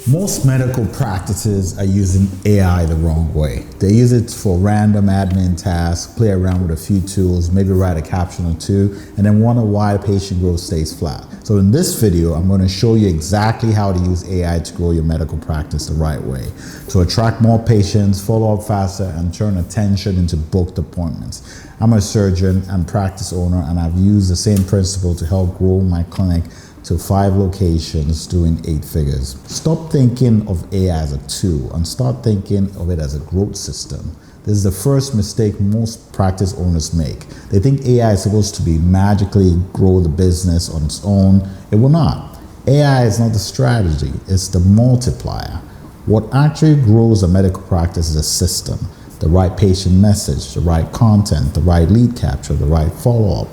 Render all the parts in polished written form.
Most medical practices are using AI the wrong way. They use it for random admin tasks, play around with a few tools, maybe write a caption or two, and then wonder why patient growth stays flat. So in this video, I'm going to show you exactly how to use AI to grow your medical practice the right way. To attract more patients, follow up faster, and turn attention into booked appointments. I'm a surgeon and practice owner, and I've used the same principle to help grow my clinic to 5 locations doing 8 figures. Stop thinking of AI as a tool and start thinking of it as a growth system. This is the first mistake most practice owners make. They think AI is supposed to be magically grow the business on its own. It will not. AI is not the strategy, it's the multiplier. What actually grows a medical practice is a system. The right patient message, the right content, the right lead capture, the right follow-up,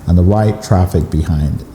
and the right traffic behind it.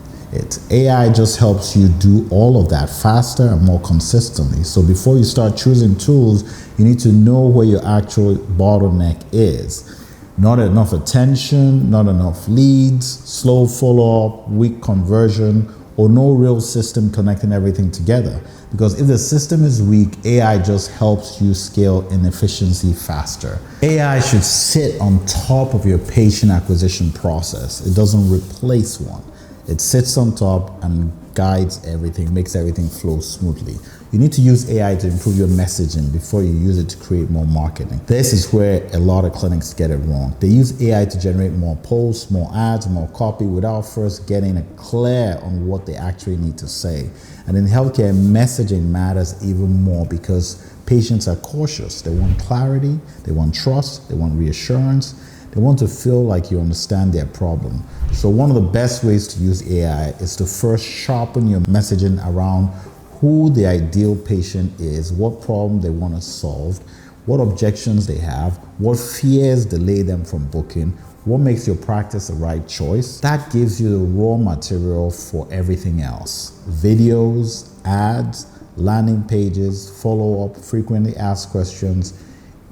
AI just helps you do all of that faster and more consistently. So before you start choosing tools, you need to know where your actual bottleneck is. Not enough attention, not enough leads, slow follow-up, weak conversion, or no real system connecting everything together. Because if the system is weak, AI just helps you scale inefficiency faster. AI should sit on top of your patient acquisition process. It doesn't replace one. It sits on top and guides everything, makes everything flow smoothly. You need to use AI to improve your messaging before you use it to create more marketing. This is where a lot of clinics get it wrong. They use AI to generate more posts, more ads, more copy without first getting clear on what they actually need to say. And in healthcare, messaging matters even more because patients are cautious. They want clarity, they want trust, they want reassurance. They want to feel like you understand their problem. So one of the best ways to use AI is to first sharpen your messaging around who the ideal patient is, what problem they want to solve, what objections they have, what fears delay them from booking, what makes your practice the right choice. That gives you the raw material for everything else. Videos, ads, landing pages, follow-up, frequently asked questions,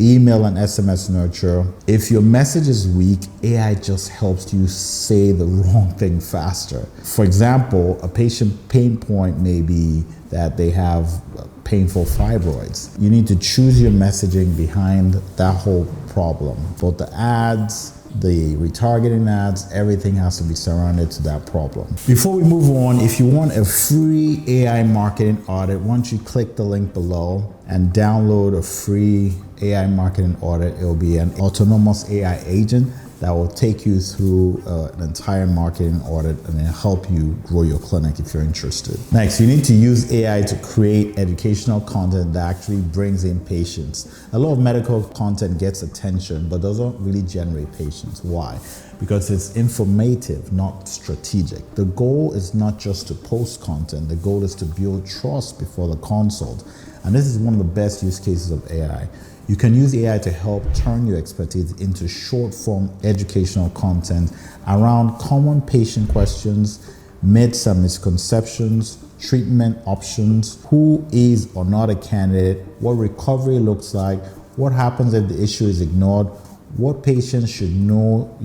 email and SMS nurture. If your message is weak, AI just helps you say the wrong thing faster. For example, a patient pain point may be that they have painful fibroids. You need to choose your messaging behind that whole problem. Both the ads, the retargeting ads, everything has to be surrounded to that problem. Before we move on, if you want a free AI marketing audit, once you click the link below and download a free AI marketing audit, it will be an autonomous AI agent that will take you through an entire marketing audit and then help you grow your clinic if you're interested. Next, you need to use AI to create educational content that actually brings in patients. A lot of medical content gets attention but doesn't really generate patients. Why? Because it's informative, not strategic. The goal is not just to post content, the goal is to build trust before the consult. And this is one of the best use cases of AI. You can use AI to help turn your expertise into short-form educational content around common patient questions, myths and misconceptions, treatment options, who is or not a candidate, what recovery looks like, what happens if the issue is ignored, what patients should know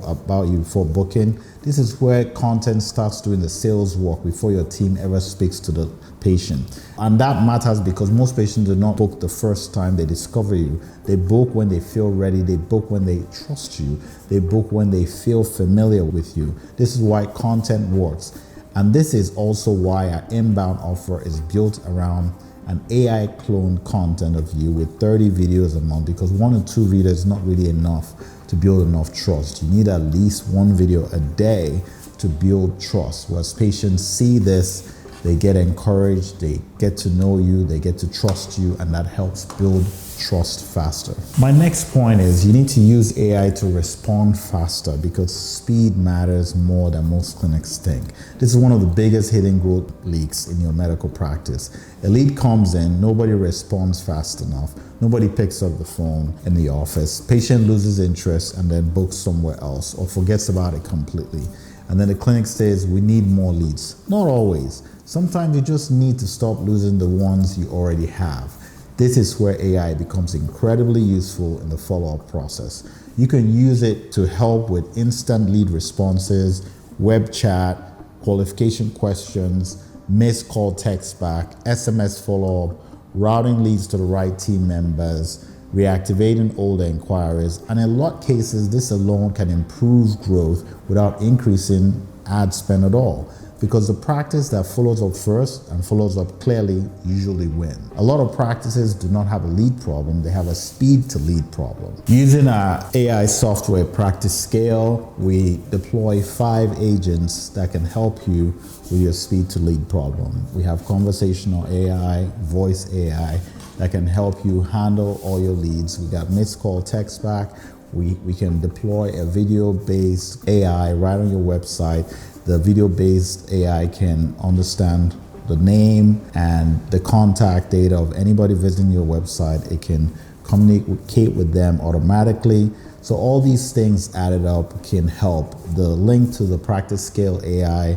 about you before booking. This is where content starts doing the sales work before your team ever speaks to the patient. And that matters because most patients do not book the first time they discover you. They book when they feel ready. They book when they trust you. They book when they feel familiar with you. This is why content works. And this is also why our inbound offer is built around an AI cloned content of you with 30 videos a month, because 1 or 2 videos is not really enough to build enough trust. You need at least 1 video a day to build trust. Once patients see this, they get encouraged, they get to know you, they get to trust you, and that helps build trust faster. My next point is you need to use AI to respond faster because speed matters more than most clinics think. This is one of the biggest hidden growth leaks in your medical practice. A lead comes in, nobody responds fast enough, nobody picks up the phone in the office, patient loses interest and then books somewhere else or forgets about it completely. And then the clinic says, we need more leads. Not always. Sometimes you just need to stop losing the ones you already have. This is where AI becomes incredibly useful in the follow-up process. You can use it to help with instant lead responses, web chat, qualification questions, missed call text back, SMS follow-up, routing leads to the right team members, reactivating older inquiries, and in a lot of cases, this alone can improve growth without increasing ad spend at all, because the practice that follows up first and follows up clearly usually win. A lot of practices do not have a lead problem, they have a speed to lead problem. Using our AI software Practice Scale, we deploy 5 agents that can help you with your speed to lead problem. We have conversational AI, voice AI, that can help you handle all your leads. We got missed call text back. We can deploy a video-based AI right on your website. The video-based AI can understand the name and the contact data of anybody visiting your website. It can communicate with them automatically. So all these things added up can help. The link to the Practice Scale AI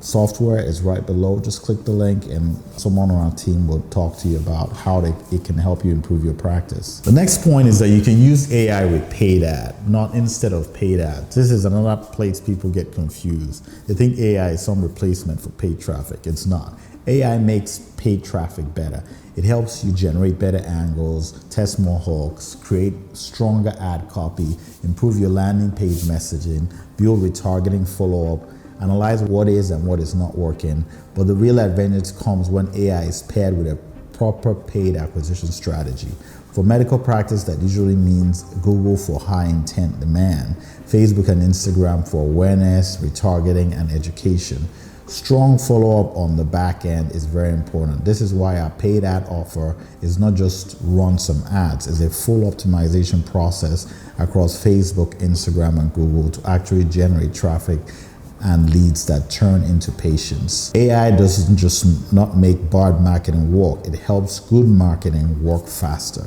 software is right below. Just click the link and someone on our team will talk to you about how it can help you improve your practice. The next point is that you can use AI with paid ad, not instead of paid ads. This is another place people get confused. They think AI is some replacement for paid traffic. It's not. AI makes paid traffic better. It helps you generate better angles, test more hooks, create stronger ad copy, improve your landing page messaging, build retargeting follow-up, analyze what is and what is not working. But the real advantage comes when AI is paired with a proper paid acquisition strategy. For medical practice, that usually means Google for high intent demand, Facebook and Instagram for awareness, retargeting, and education. Strong follow-up on the back end is very important. This is why our paid ad offer is not just run some ads, it's a full optimization process across Facebook, Instagram, and Google to actually generate traffic and leads that turn into patients. AI doesn't just not make bad marketing work, it helps good marketing work faster.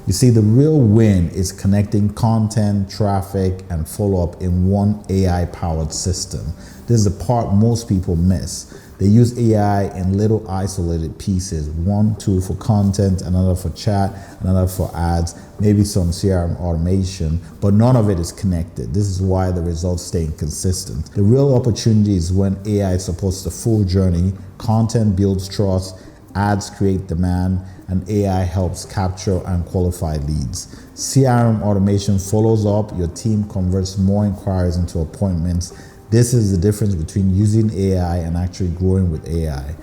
You see, the real win is connecting content, traffic, and follow-up in one AI-powered system. This is the part most people miss. They use AI in little isolated pieces. One tool for content, another for chat, another for ads, maybe some CRM automation, but none of it is connected. This is why the results stay inconsistent. The real opportunity is when AI supports the full journey, content builds trust, ads create demand, and AI helps capture and qualify leads. CRM automation follows up, your team converts more inquiries into appointments. This is the difference between using AI and actually growing with AI.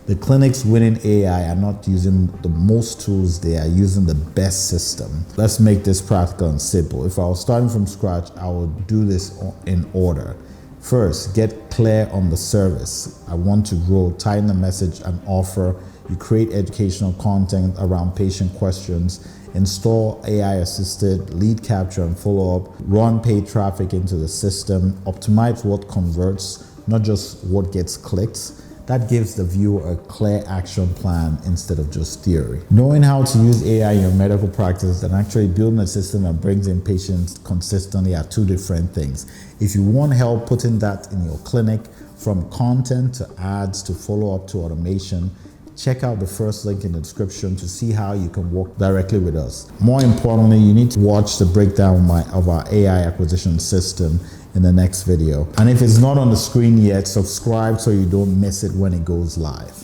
The clinics winning AI are not using the most tools, they are using the best system. Let's make this practical and simple. If I was starting from scratch, I would do this in order. First, get clear on the service. I want to grow, tighten the message and offer. You create educational content around patient questions, install AI-assisted lead capture and follow-up, run paid traffic into the system, optimize what converts, not just what gets clicks. That gives the viewer a clear action plan instead of just theory. Knowing how to use AI in your medical practice and actually building a system that brings in patients consistently are two different things. If you want help putting that in your clinic, from content to ads to follow-up to automation, check out the first link in the description to see how you can work directly with us. More importantly, you need to watch the breakdown of our AI acquisition system in the next video. And if it's not on the screen yet, subscribe so you don't miss it when it goes live.